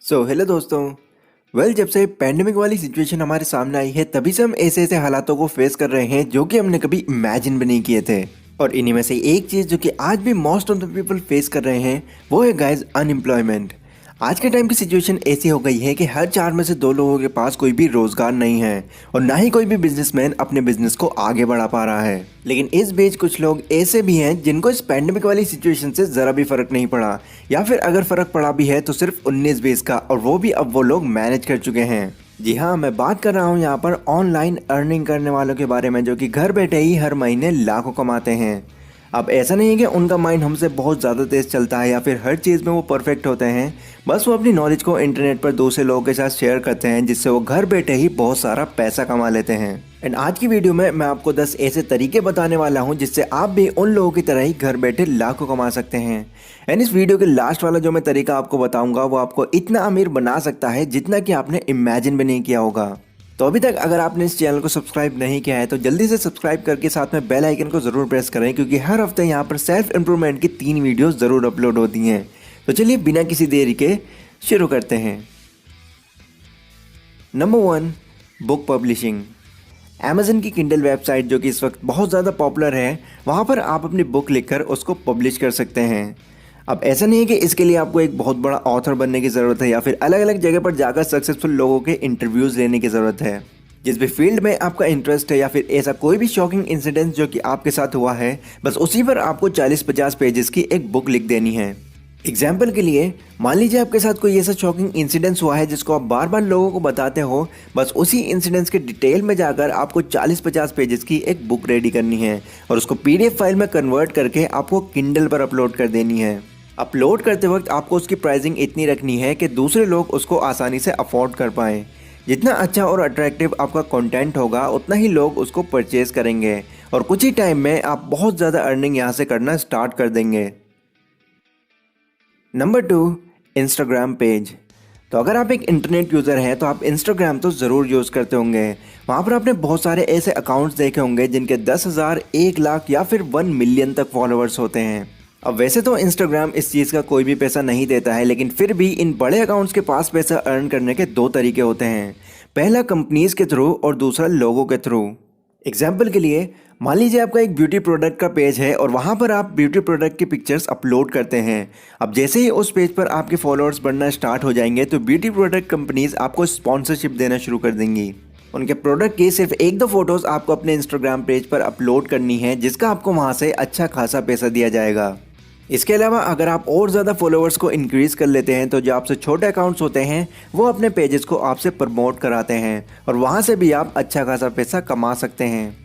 Hello दोस्तों। जब से पैंडेमिक वाली सिचुएशन हमारे सामने आई है तभी से हम ऐसे ऐसे हालातों को फेस कर रहे हैं जो कि हमने कभी इमेजिन भी नहीं किए थे। और इन्हीं में से एक चीज़ जो कि आज भी most of the people face कर रहे हैं वो है गाइस अनएम्प्लॉयमेंट। आज के टाइम की सिचुएशन ऐसी हो गई है कि हर 4 में से 2 लोगों के पास कोई भी रोजगार नहीं है और ना ही कोई भी बिजनेसमैन अपने बिजनेस को आगे बढ़ा पा रहा है। लेकिन इस बीच कुछ लोग ऐसे भी हैं जिनको इस पैंडेमिक वाली सिचुएशन से ज़रा भी फर्क नहीं पड़ा, या फिर अगर फर्क पड़ा भी है तो सिर्फ 19-20 का, और वो भी अब वो लोग मैनेज कर चुके हैं। जी हाँ, मैं बात कर रहा हूँ यहाँ पर ऑनलाइन अर्निंग करने वालों के बारे में जो कि घर बैठे ही हर महीने लाखों कमाते हैं। अब ऐसा नहीं है कि उनका माइंड हमसे बहुत ज़्यादा तेज़ चलता है या फिर हर चीज़ में वो परफेक्ट होते हैं, बस वो अपनी नॉलेज को इंटरनेट पर दूसरे लोगों के साथ शेयर करते हैं जिससे वो घर बैठे ही बहुत सारा पैसा कमा लेते हैं। एंड आज की वीडियो में मैं आपको 10 ऐसे तरीके बताने वाला हूँ जिससे आप भी उन लोगों की तरह ही घर बैठे लाखों कमा सकते हैं। एंड इस वीडियो के लास्ट वाला जो मैं तरीका आपको बताऊंगा वो आपको इतना अमीर बना सकता है जितना कि आपने इमेजिन भी नहीं किया होगा। तो अभी तक अगर आपने इस चैनल को सब्सक्राइब नहीं किया है तो जल्दी से सब्सक्राइब करके साथ में बेल आइकन को ज़रूर प्रेस करें, क्योंकि हर हफ्ते यहाँ पर सेल्फ इम्प्रूवमेंट की 3 वीडियोस ज़रूर अपलोड होती हैं। तो चलिए बिना किसी देरी के शुरू करते हैं। Number 1, book publishing. अमेजन की किंडल वेबसाइट जो कि इस वक्त बहुत ज़्यादा पॉपुलर है, वहाँ पर आप अपनी बुक लिखकर उसको पब्लिश कर सकते हैं। अब ऐसा नहीं है कि इसके लिए आपको एक बहुत बड़ा ऑथर बनने की ज़रूरत है या फिर अलग अलग जगह पर जाकर सक्सेसफुल लोगों के इंटरव्यूज़ लेने की ज़रूरत है। जिस भी फील्ड में आपका इंटरेस्ट है या फिर ऐसा कोई भी शॉकिंग इंसिडेंट जो कि आपके साथ हुआ है, बस उसी पर आपको 40-50 पेजेस की एक बुक लिख देनी है। एग्जाम्पल के लिए मान लीजिए आपके साथ कोई ऐसा शॉकिंग इंसिडेंस हुआ है जिसको आप बार बार लोगों को बताते हो, बस उसी इंसिडेंस के डिटेल में जाकर आपको 40-50 पेजेस की एक बुक रेडी करनी है और उसको PDF फाइल में कन्वर्ट करके आपको किंडल पर अपलोड कर देनी है। अपलोड करते वक्त आपको उसकी प्राइसिंग इतनी रखनी है कि दूसरे लोग उसको आसानी से अफोर्ड कर पाएँ। जितना अच्छा और अट्रैक्टिव आपका कंटेंट होगा उतना ही लोग उसको परचेज करेंगे और कुछ ही टाइम में आप बहुत ज़्यादा अर्निंग यहाँ से करना स्टार्ट कर देंगे। Number 2, Instagram page. तो अगर आप एक इंटरनेट यूज़र हैं तो आप इंस्टाग्राम तो ज़रूर यूज़ करते होंगे। वहाँ पर आपने बहुत सारे ऐसे अकाउंट्स देखे होंगे जिनके 10,000, 1 लाख या फिर 1 मिलियन तक फॉलोअर्स होते हैं। अब वैसे तो इंस्टाग्राम इस चीज़ का कोई भी पैसा नहीं देता है, लेकिन फिर भी इन बड़े अकाउंट्स के पास पैसा अर्न करने के 2 तरीके होते हैं। पहला कंपनीज के थ्रू और दूसरा लोगों के थ्रू। एग्जाम्पल के लिए मान लीजिए आपका एक ब्यूटी प्रोडक्ट का पेज है और वहाँ पर आप ब्यूटी प्रोडक्ट की पिक्चर्स अपलोड करते हैं। अब जैसे ही उस पेज पर आपके फॉलोअर्स बढ़ना स्टार्ट हो जाएंगे तो ब्यूटी प्रोडक्ट कंपनीज आपको स्पॉन्सरशिप देना शुरू कर देंगी। उनके प्रोडक्ट की सिर्फ 1-2 फोटोज़ आपको अपने इंस्टाग्राम पेज पर अपलोड करनी है, जिसका आपको वहाँ से अच्छा खासा पैसा दिया जाएगा। इसके अलावा अगर आप और ज़्यादा फॉलोअर्स को इंक्रीज़ कर लेते हैं तो जो आपसे छोटे अकाउंट्स होते हैं वो अपने पेजेस को आपसे प्रमोट कराते हैं और वहाँ से भी आप अच्छा खासा पैसा कमा सकते हैं।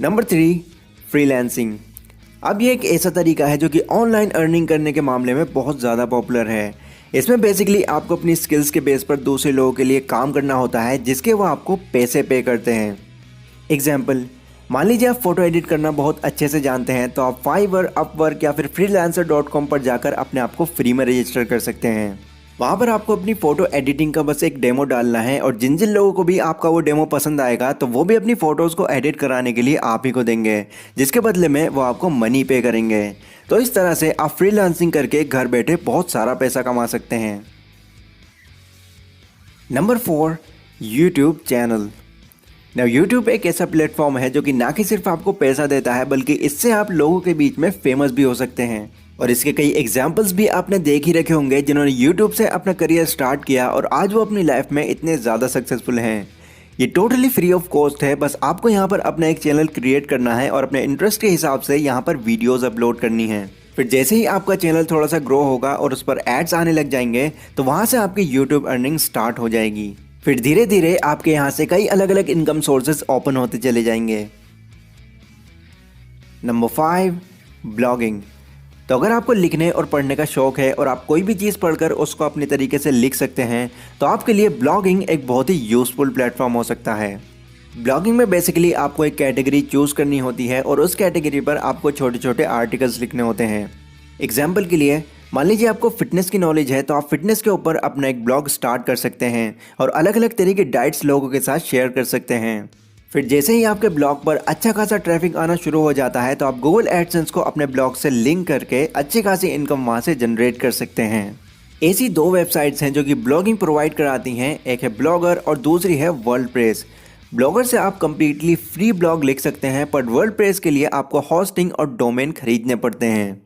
Number 3, freelancing. अब ये एक ऐसा तरीका है जो कि ऑनलाइन अर्निंग करने के मामले में बहुत ज़्यादा पॉपुलर है। इसमें बेसिकली आपको अपनी स्किल्स के बेस पर दूसरे लोगों के लिए काम करना होता है जिसके वो आपको पैसे पे करते हैं। एग्जाम्पल, मान लीजिए आप फोटो एडिट करना बहुत अच्छे से जानते हैं तो आप फाइवर, अपवर्क या फिर freelancer.com पर जाकर अपने आप को फ्री में रजिस्टर कर सकते हैं। वहाँ पर आपको अपनी फ़ोटो एडिटिंग का बस एक डेमो डालना है और जिन जिन लोगों को भी आपका वो डेमो पसंद आएगा तो वो भी अपनी फ़ोटोज़ को एडिट कराने के लिए आप ही को देंगे, जिसके बदले में वो आपको मनी पे करेंगे। तो इस तरह से आप फ्रीलांसिंग करके घर बैठे बहुत सारा पैसा कमा सकते हैं। Number 4, YouTube channel. यूट्यूब एक ऐसा प्लेटफॉर्म है जो कि ना कि सिर्फ आपको पैसा देता है बल्कि इससे आप लोगों के बीच में फेमस भी हो सकते हैं। और इसके कई एग्जाम्पल्स भी आपने देख ही रखे होंगे जिन्होंने यूट्यूब से अपना करियर स्टार्ट किया और आज वो अपनी लाइफ में इतने ज़्यादा सक्सेसफुल हैं। ये टोटली फ्री ऑफ कॉस्ट है, बस आपको यहाँ पर अपना एक चैनल क्रिएट करना है और अपने इंटरेस्ट के हिसाब से यहाँ पर वीडियोज़ अपलोड करनी है। फिर जैसे ही आपका चैनल थोड़ा सा ग्रो होगा और उस पर एड्स आने लग जाएंगे तो वहाँ से आपकी यूट्यूब अर्निंग स्टार्ट हो जाएगी। फिर धीरे धीरे आपके यहाँ से कई अलग अलग इनकम सोर्सेज ओपन होते चले जाएंगे। Number 5, blogging. तो अगर आपको लिखने और पढ़ने का शौक है और आप कोई भी चीज़ पढ़कर उसको अपने तरीके से लिख सकते हैं तो आपके लिए ब्लॉगिंग एक बहुत ही यूज़फुल प्लेटफॉर्म हो सकता है। ब्लॉगिंग में बेसिकली आपको एक कैटेगरी चूज़ करनी होती है और उस कैटेगरी पर आपको छोटे छोटे आर्टिकल्स लिखने होते हैं। एग्जाम्पल के लिए मान लीजिए आपको फिटनेस की नॉलेज है तो आप फिटनेस के ऊपर अपना एक ब्लॉग स्टार्ट कर सकते हैं और अलग अलग तरह के डाइट्स लोगों के साथ शेयर कर सकते हैं। फिर जैसे ही आपके ब्लॉग पर अच्छा खासा ट्रैफिक आना शुरू हो जाता है तो आप गूगल एडसेंस को अपने ब्लॉग से लिंक करके अच्छी खासी इनकम वहाँ से जनरेट कर सकते हैं। ऐसी दो वेबसाइट्स हैं जो कि ब्लॉगिंग प्रोवाइड कराती हैं, एक है ब्लॉगर और दूसरी है वर्ल्डप्रेस। ब्लॉगर से आप कम्प्लीटली फ्री ब्लॉग लिख सकते हैं, पर वर्ल्डप्रेस के लिए आपको होस्टिंग और डोमेन खरीदने पड़ते हैं।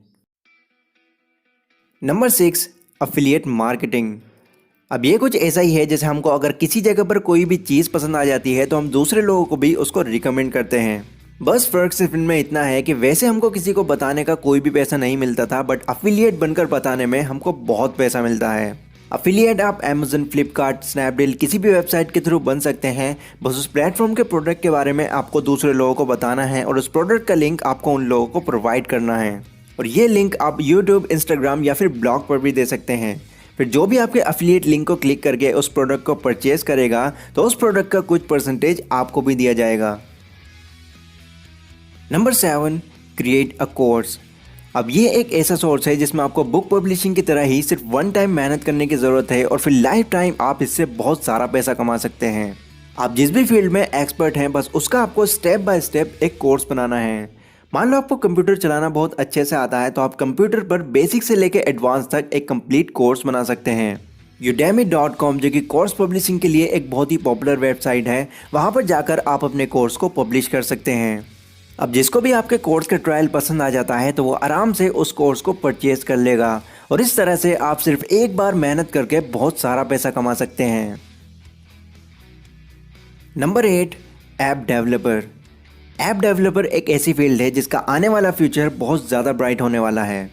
Number 6, affiliate marketing. अब ये कुछ ऐसा ही है जैसे हमको अगर किसी जगह पर कोई भी चीज़ पसंद आ जाती है तो हम दूसरे लोगों को भी उसको रिकमेंड करते हैं। बस फ़र्क सिर्फ इनमें इतना है कि वैसे हमको किसी को बताने का कोई भी पैसा नहीं मिलता था, बट अफिलिएट बनकर बताने में हमको बहुत पैसा मिलता है। अफिलिएट आप अमेजन, फ्लिपकार्ट, स्नैपडील किसी भी वेबसाइट के थ्रू बन सकते हैं। बस उस प्लेटफॉर्म के प्रोडक्ट के बारे में आपको दूसरे लोगों को बताना है और उस प्रोडक्ट का लिंक आपको उन लोगों को प्रोवाइड करना है। और ये लिंक आप यूट्यूब, इंस्टाग्राम या फिर ब्लॉग पर भी दे सकते हैं। फिर जो भी आपके अफिलिएट लिंक को क्लिक करके उस प्रोडक्ट को परचेज करेगा तो उस प्रोडक्ट का कुछ परसेंटेज आपको भी दिया जाएगा। Number 7, create a course. अब ये एक ऐसा सोर्स है जिसमें आपको बुक पब्लिशिंग की तरह ही सिर्फ वन टाइम मेहनत करने की ज़रूरत है और फिर लाइफ टाइम आप इससे बहुत सारा पैसा कमा सकते हैं। आप जिस भी फील्ड में एक्सपर्ट हैं, बस उसका आपको स्टेप बाय स्टेप एक कोर्स बनाना है। मान लो आपको कंप्यूटर चलाना बहुत अच्छे से आता है तो आप कंप्यूटर पर बेसिक से लेकर एडवांस तक एक कंप्लीट कोर्स बना सकते हैं। udemy.com जो कि कोर्स पब्लिशिंग के लिए एक बहुत ही पॉपुलर वेबसाइट है, वहाँ पर जाकर आप अपने कोर्स को पब्लिश कर सकते हैं। अब जिसको भी आपके कोर्स का ट्रायल पसंद आ जाता है तो वो आराम से उस कोर्स को परचेज कर लेगा और इस तरह से आप सिर्फ एक बार मेहनत करके बहुत सारा पैसा कमा सकते हैं। Number 8, app developer. App developer एक ऐसी फील्ड है जिसका आने वाला फ्यूचर बहुत ज़्यादा ब्राइट होने वाला है।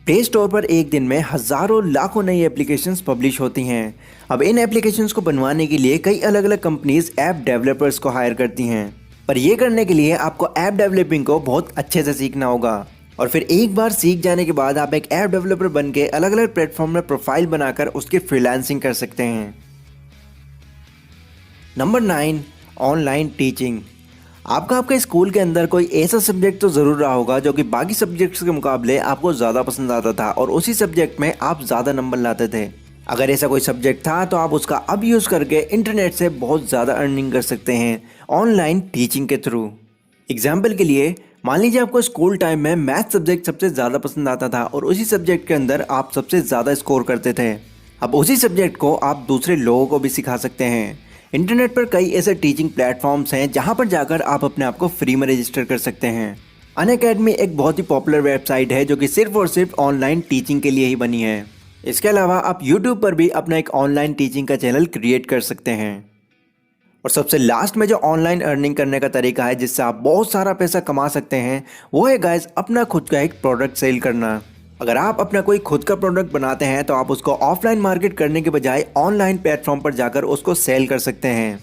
प्ले स्टोर पर एक दिन में हज़ारों लाखों नई एप्लीकेशंस पब्लिश होती हैं। अब इन एप्लीकेशंस को बनवाने के लिए कई अलग अलग कंपनीज ऐप डेवलपर्स को हायर करती हैं, पर यह करने के लिए आपको ऐप डेवलपिंग को बहुत अच्छे से सीखना होगा। और फिर एक बार सीख जाने के बाद आप एक ऐप डेवलपर बन के अलग अलग प्लेटफॉर्म में प्रोफाइल बनाकर उसकी फ्रीलांसिंग कर सकते हैं। Number 9, online teaching. आपका आपके स्कूल के अंदर कोई ऐसा सब्जेक्ट तो ज़रूर रहा होगा जो कि बाकी सब्जेक्ट्स के मुकाबले आपको ज़्यादा पसंद आता था और उसी सब्जेक्ट में आप ज़्यादा नंबर लाते थे। अगर ऐसा कोई सब्जेक्ट था तो आप उसका अब यूज़ करके इंटरनेट से बहुत ज़्यादा अर्निंग कर सकते हैं ऑनलाइन टीचिंग के थ्रू। एग्जाम्पल के लिए मान लीजिए आपको स्कूल टाइम में मैथ सब्जेक्ट सबसे ज़्यादा पसंद आता था और उसी सब्जेक्ट के अंदर आप सबसे ज़्यादा स्कोर करते थे। अब उसी सब्जेक्ट को आप दूसरे लोगों को भी सिखा सकते हैं। इंटरनेट पर कई ऐसे टीचिंग प्लेटफॉर्म्स हैं जहां पर जाकर आप अपने आप को फ्री में रजिस्टर कर सकते हैं। अनअकैडमी एक बहुत ही पॉपुलर वेबसाइट है जो कि सिर्फ और सिर्फ ऑनलाइन टीचिंग के लिए ही बनी है। इसके अलावा आप यूट्यूब पर भी अपना एक ऑनलाइन टीचिंग का चैनल क्रिएट कर सकते हैं। और सबसे लास्ट में जो ऑनलाइन अर्निंग करने का तरीका है जिससे आप बहुत सारा पैसा कमा सकते हैं, वो है गाइस अपना खुद का एक प्रोडक्ट सेल करना। अगर आप अपना कोई खुद का प्रोडक्ट बनाते हैं तो आप उसको ऑफलाइन मार्केट करने के बजाय ऑनलाइन प्लेटफॉर्म पर जाकर उसको सेल कर सकते हैं।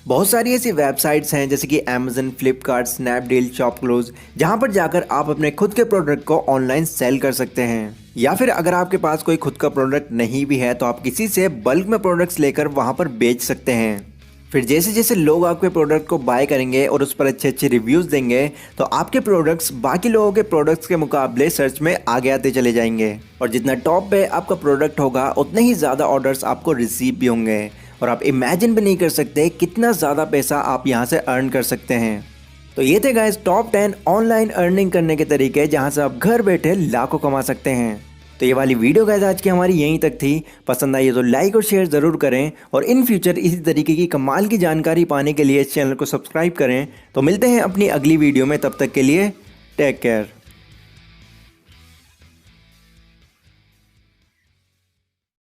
बहुत सारी ऐसी वेबसाइट्स हैं जैसे कि अमेजन, फ्लिपकार्ट, स्नैपडील, शॉपक्लूज, जहां पर जाकर आप अपने खुद के प्रोडक्ट को ऑनलाइन सेल कर सकते हैं। या फिर अगर आपके पास कोई खुद का प्रोडक्ट नहीं भी है तो आप किसी से बल्क में प्रोडक्ट्स लेकर वहां पर बेच सकते हैं। फिर जैसे जैसे लोग आपके प्रोडक्ट को बाय करेंगे और उस पर अच्छे अच्छे रिव्यूज़ देंगे तो आपके प्रोडक्ट्स बाकी लोगों के प्रोडक्ट्स के मुकाबले सर्च में आगे आते चले जाएंगे और जितना टॉप पे आपका प्रोडक्ट होगा उतने ही ज़्यादा ऑर्डर्स आपको रिसीव भी होंगे और आप इमेजिन भी नहीं कर सकते कितना ज़्यादा पैसा आप यहाँ से अर्न कर सकते हैं। तो ये थे गाइस टॉप 10 ऑनलाइन अर्निंग करने के तरीके जहाँ से आप घर बैठे लाखों कमा सकते हैं। तो ये वाली वीडियो गाइस आज की हमारी यहीं तक थी। पसंद आई तो लाइक और शेयर ज़रूर करें और इन फ्यूचर इसी तरीके की कमाल की जानकारी पाने के लिए इस चैनल को सब्सक्राइब करें। तो मिलते हैं अपनी अगली वीडियो में, तब तक के लिए टेक केयर।